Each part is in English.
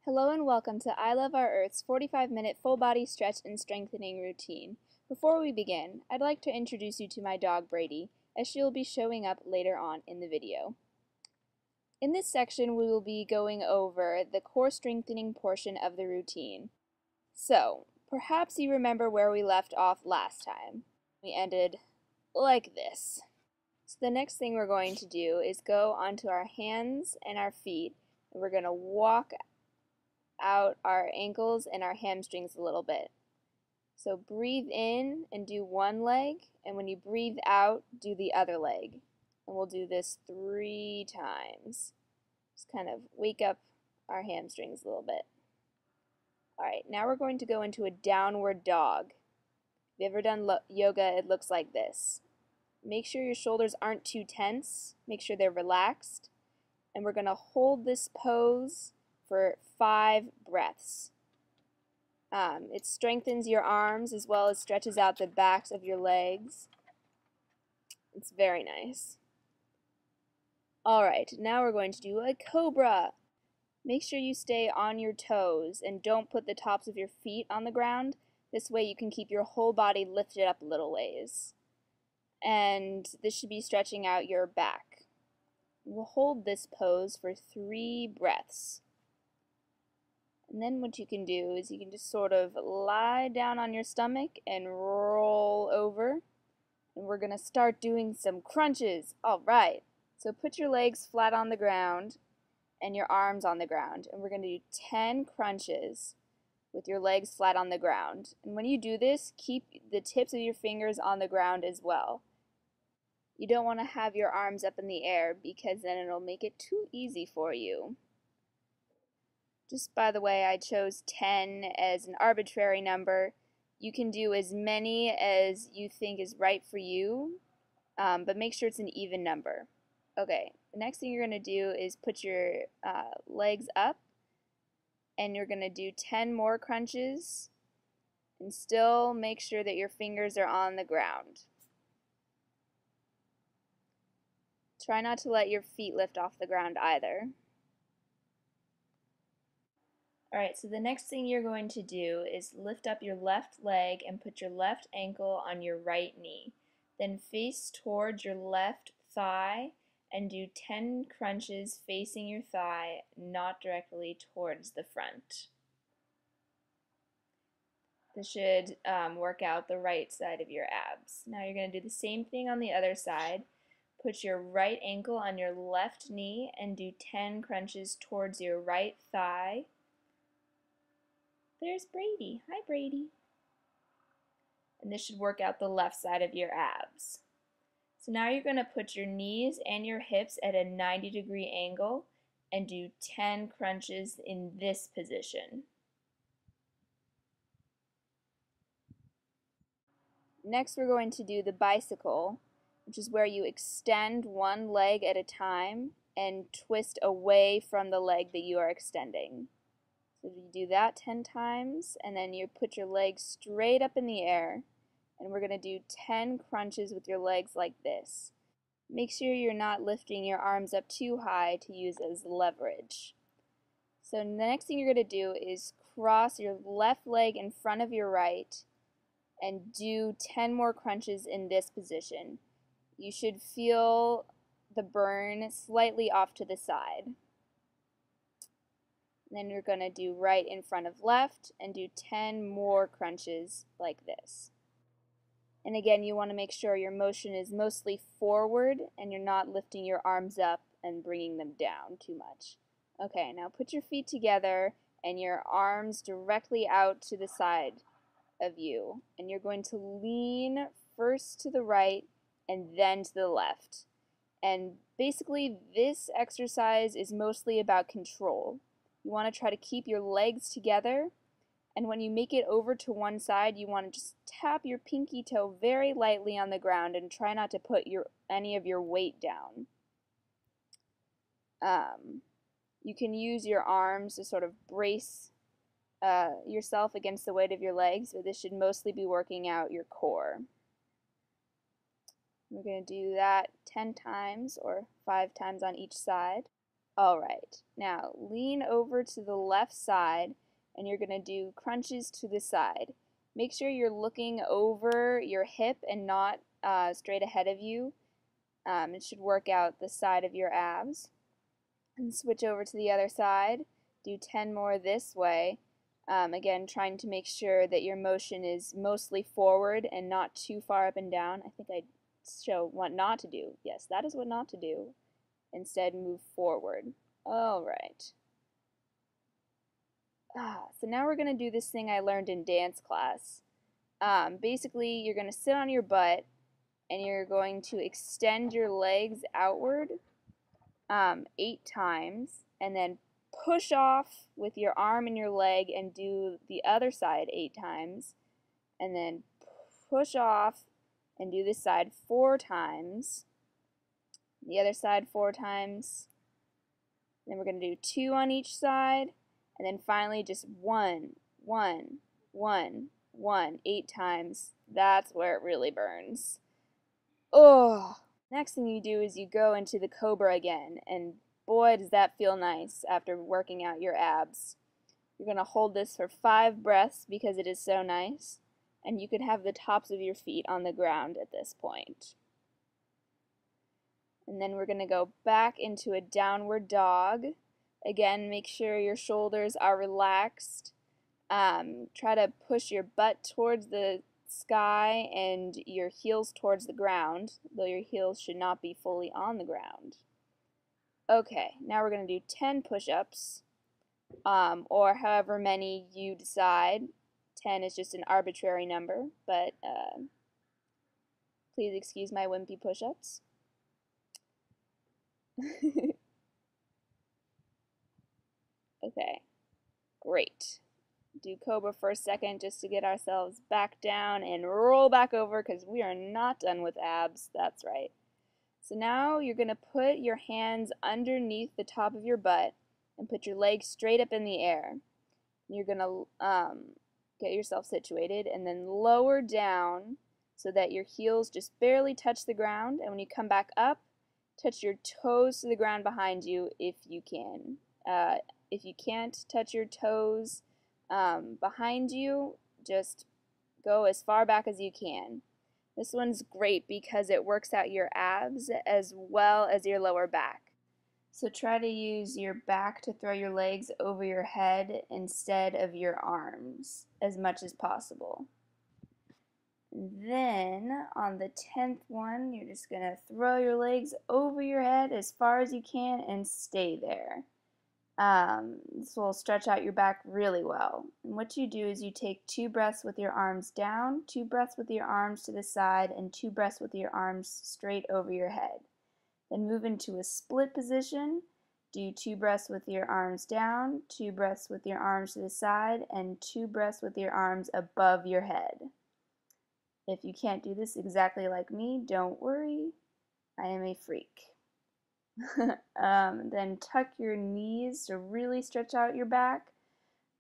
Hello and welcome to I Love Our Earth's 45-minute full body stretch and strengthening routine. Before we begin, I'd like to introduce you to my dog Brady, as she will be showing up later on in the video. In this section, we will be going over the core strengthening portion of the routine. So, perhaps you remember where we left off last time. We ended like this. So the next thing we're going to do is go onto our hands and our feet, and we're going to walk out our ankles and our hamstrings a little bit. So breathe in and do one leg, and when you breathe out, do the other leg. And we'll do this 3 times. Just kind of wake up our hamstrings a little bit. Alright, now we're going to go into a downward dog. If you've ever done yoga, it looks like this. Make sure your shoulders aren't too tense. Make sure they're relaxed. And we're going to hold this pose for 5 breaths. It strengthens your arms as well as stretches out the backs of your legs. It's very nice. Alright, now we're going to do a cobra. Make sure you stay on your toes and don't put the tops of your feet on the ground. This way you can keep your whole body lifted up a little ways. And this should be stretching out your back. We'll hold this pose for 3 breaths. And then what you can do is you can just sort of lie down on your stomach and roll over. And we're going to start doing some crunches. Alright, so put your legs flat on the ground and your arms on the ground. And we're going to do 10 crunches with your legs flat on the ground. And when you do this, keep the tips of your fingers on the ground as well. You don't want to have your arms up in the air because then it'll make it too easy for you. Just by the way, I chose 10 as an arbitrary number. You can do as many as you think is right for you, but make sure it's an even number. Okay, the next thing you're going to do is put your legs up, and you're going to do 10 more crunches, and still make sure that your fingers are on the ground. Try not to let your feet lift off the ground either. Alright, so the next thing you're going to do is lift up your left leg and put your left ankle on your right knee. Then face towards your left thigh and do 10 crunches facing your thigh, not directly towards the front. This should work out the right side of your abs. Now you're going to do the same thing on the other side. Put your right ankle on your left knee and do 10 crunches towards your right thigh. There's Brady. Hi, Brady. And this should work out the left side of your abs. So now you're going to put your knees and your hips at a 90-degree angle and do 10 crunches in this position. Next, we're going to do the bicycle, which is where you extend one leg at a time and twist away from the leg that you are extending. So you do that 10 times, and then you put your legs straight up in the air, and we're going to do 10 crunches with your legs like this. Make sure you're not lifting your arms up too high to use as leverage. So the next thing you're going to do is cross your left leg in front of your right and do 10 more crunches in this position. You should feel the burn slightly off to the side. Then you're going to do right in front of left and do 10 more crunches like this. And again, you want to make sure your motion is mostly forward and you're not lifting your arms up and bringing them down too much. Okay, now put your feet together and your arms directly out to the side of you. And you're going to lean first to the right and then to the left. And basically, this exercise is mostly about control. You want to try to keep your legs together, and when you make it over to one side, you want to just tap your pinky toe very lightly on the ground and try not to put any of your weight down. You can use your arms to sort of brace yourself against the weight of your legs, but this should mostly be working out your core. We're going to do that 10 times or 5 times on each side. Alright, now lean over to the left side and you're going to do crunches to the side. Make sure you're looking over your hip and not straight ahead of you. It should work out the side of your abs. And switch over to the other side. Do 10 more this way. Again, trying to make sure that your motion is mostly forward and not too far up and down. I think I show what not to do. Yes, that is what not to do. Instead, move forward. Alright. So now we're going to do this thing I learned in dance class. Basically, you're going to sit on your butt and you're going to extend your legs outward 8 times and then push off with your arm and your leg and do the other side 8 times and then push off and do this side 4 times, the other side 4 times, then we're going to do 2 on each side, and then finally just 1, 1, 1, 1, 8 times. That's where it really burns. Oh! Next thing you do is you go into the cobra again, and boy does that feel nice after working out your abs. You're going to hold this for 5 breaths because it is so nice, and you could have the tops of your feet on the ground at this point. And then we're going to go back into a downward dog. Again, make sure your shoulders are relaxed. Try to push your butt towards the sky and your heels towards the ground, though your heels should not be fully on the ground. Okay, now we're going to do 10 push-ups, or however many you decide. 10 is just an arbitrary number, but please excuse my wimpy push-ups. Okay, great. Do cobra for a second just to get ourselves back down and roll back over because we are not done with abs. That's right. So now you're going to put your hands underneath the top of your butt and put your legs straight up in the air. You're going to get yourself situated and then lower down so that your heels just barely touch the ground, and when you come back up, touch your toes to the ground behind you if you can. If you can't touch your toes behind you, just go as far back as you can. This one's great because it works out your abs as well as your lower back. So try to use your back to throw your legs over your head instead of your arms as much as possible. Then on the 10th one, you're just going to throw your legs over your head as far as you can and stay there. This will stretch out your back really well. And what you do is you take 2 breaths with your arms down, 2 breaths with your arms to the side, and 2 breaths with your arms straight over your head. Then move into a split position. Do 2 breaths with your arms down, 2 breaths with your arms to the side, and 2 breaths with your arms above your head. If you can't do this exactly like me, don't worry. I am a freak. Then tuck your knees to really stretch out your back.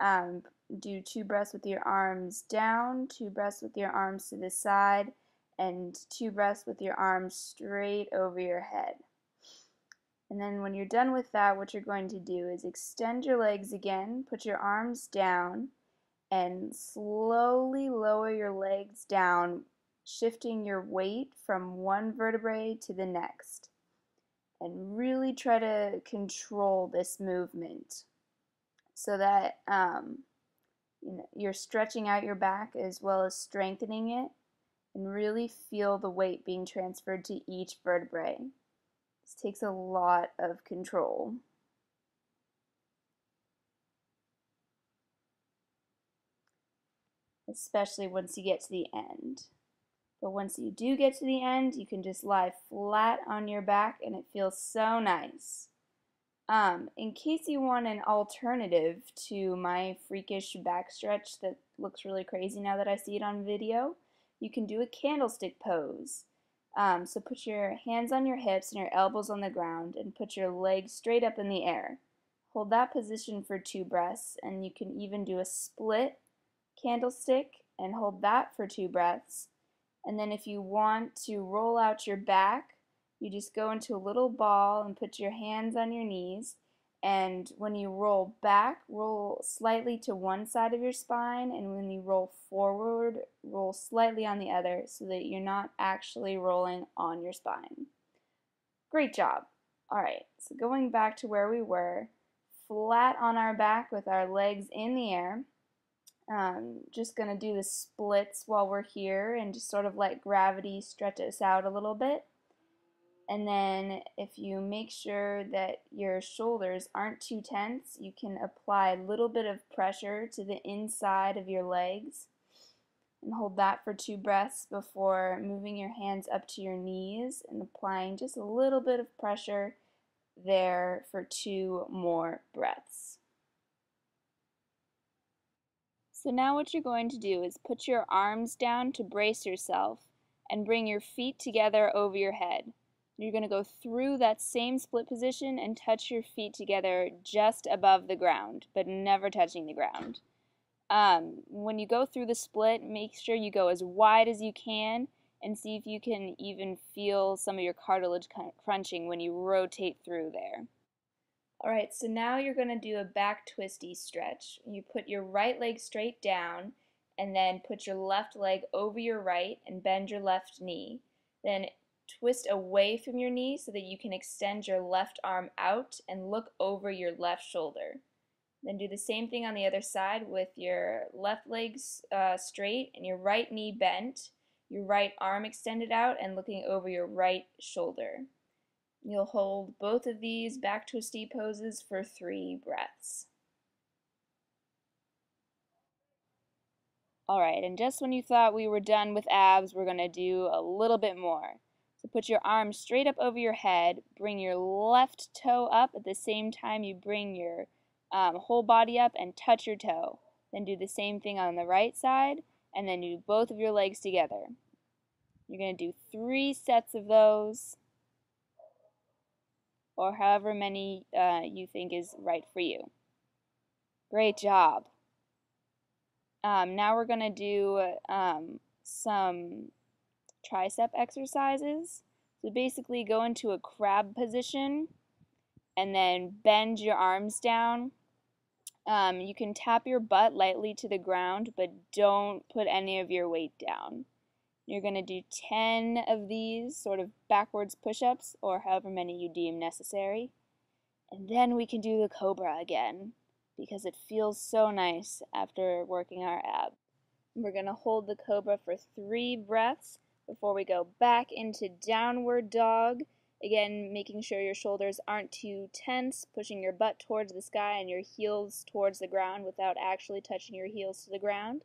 Do 2 breaths with your arms down, 2 breaths with your arms to the side, and 2 breaths with your arms straight over your head. And then when you're done with that, what you're going to do is extend your legs again, put your arms down, and slowly lower your legs down, shifting your weight from one vertebrae to the next. And really try to control this movement so that you're stretching out your back as well as strengthening it, and really feel the weight being transferred to each vertebrae. This takes a lot of control. Especially once you get to the end. But once you do get to the end, you can just lie flat on your back and it feels so nice. In case you want an alternative to my freakish back stretch that looks really crazy now that I see it on video, you can do a candlestick pose. So put your hands on your hips and your elbows on the ground and put your legs straight up in the air. Hold that position for 2 breaths, and you can even do a split candlestick and hold that for 2 breaths. And then if you want to roll out your back, you just go into a little ball and put your hands on your knees And when you roll back, roll slightly to one side of your spine, and when you roll forward, roll slightly on the other so that you're not actually rolling on your spine. Great job. Alright, so going back to where we were, flat on our back with our legs in the air. Just going to do the splits while we're here and just sort of let gravity stretch us out a little bit. And then if you make sure that your shoulders aren't too tense, you can apply a little bit of pressure to the inside of your legs and hold that for 2 breaths before moving your hands up to your knees and applying just a little bit of pressure there for 2 more breaths. So now what you're going to do is put your arms down to brace yourself and bring your feet together over your head. You're going to go through that same split position and touch your feet together just above the ground, but never touching the ground. When you go through the split, make sure you go as wide as you can and see if you can even feel some of your cartilage crunching when you rotate through there. Alright, so now you're going to do a back twisty stretch. You put your right leg straight down and then put your left leg over your right and bend your left knee. Then twist away from your knee so that you can extend your left arm out and look over your left shoulder. Then do the same thing on the other side with your left leg straight and your right knee bent, your right arm extended out and looking over your right shoulder. You'll hold both of these back twisty poses for 3 breaths. Alright, and just when you thought we were done with abs, we're going to do a little bit more. So put your arms straight up over your head, bring your left toe up at the same time you bring your whole body up and touch your toe. Then do the same thing on the right side, and then do both of your legs together. You're going to do 3 sets of those, or however many you think is right for you. Great job. Now we're going to do some tricep exercises. So basically go into a crab position and then bend your arms down. You can tap your butt lightly to the ground, but don't put any of your weight down. You're going to do 10 of these sort of backwards push-ups or however many you deem necessary. And then we can do the cobra again because it feels so nice after working our abs. We're going to hold the cobra for 3 breaths before we go back into downward dog. Again, making sure your shoulders aren't too tense, pushing your butt towards the sky and your heels towards the ground without actually touching your heels to the ground.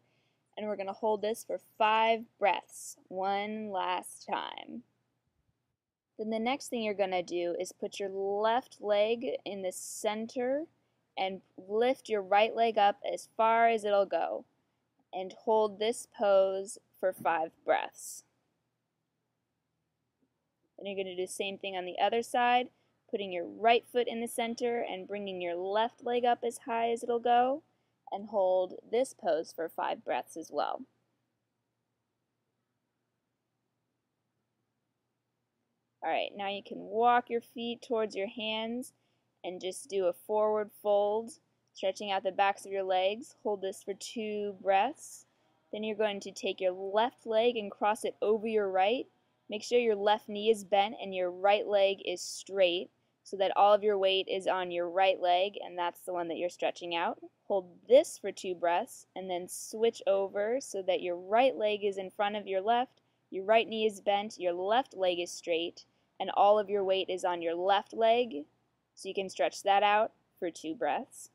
And we're going to hold this for 5 breaths, one last time. Then the next thing you're going to do is put your left leg in the center and lift your right leg up as far as it'll go. And hold this pose for 5 breaths. Then you're going to do the same thing on the other side, putting your right foot in the center and bringing your left leg up as high as it'll go, and hold this pose for 5 breaths as well. Alright, now you can walk your feet towards your hands and just do a forward fold, stretching out the backs of your legs. Hold this for 2 breaths. Then you're going to take your left leg and cross it over your right. Make sure your left knee is bent and your right leg is straight so that all of your weight is on your right leg, and that's the one that you're stretching out. Hold this for 2 breaths and then switch over so that your right leg is in front of your left, your right knee is bent, your left leg is straight, and all of your weight is on your left leg, so you can stretch that out for 2 breaths.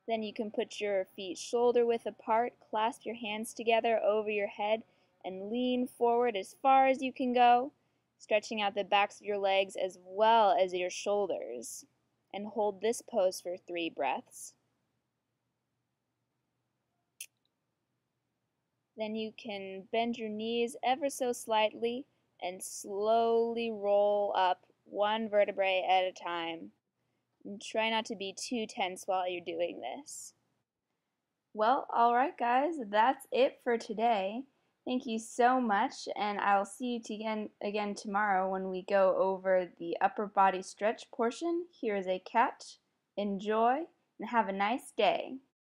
Then you can put your feet shoulder width apart, clasp your hands together over your head, and lean forward as far as you can go, stretching out the backs of your legs as well as your shoulders. And hold this pose for 3 breaths. Then you can bend your knees ever so slightly and slowly roll up 1 vertebrae at a time. And try not to be too tense while you're doing this. Well, alright guys, that's it for today. Thank you so much, and I'll see you again tomorrow when we go over the upper body stretch portion. Here is a catch. Enjoy, and have a nice day.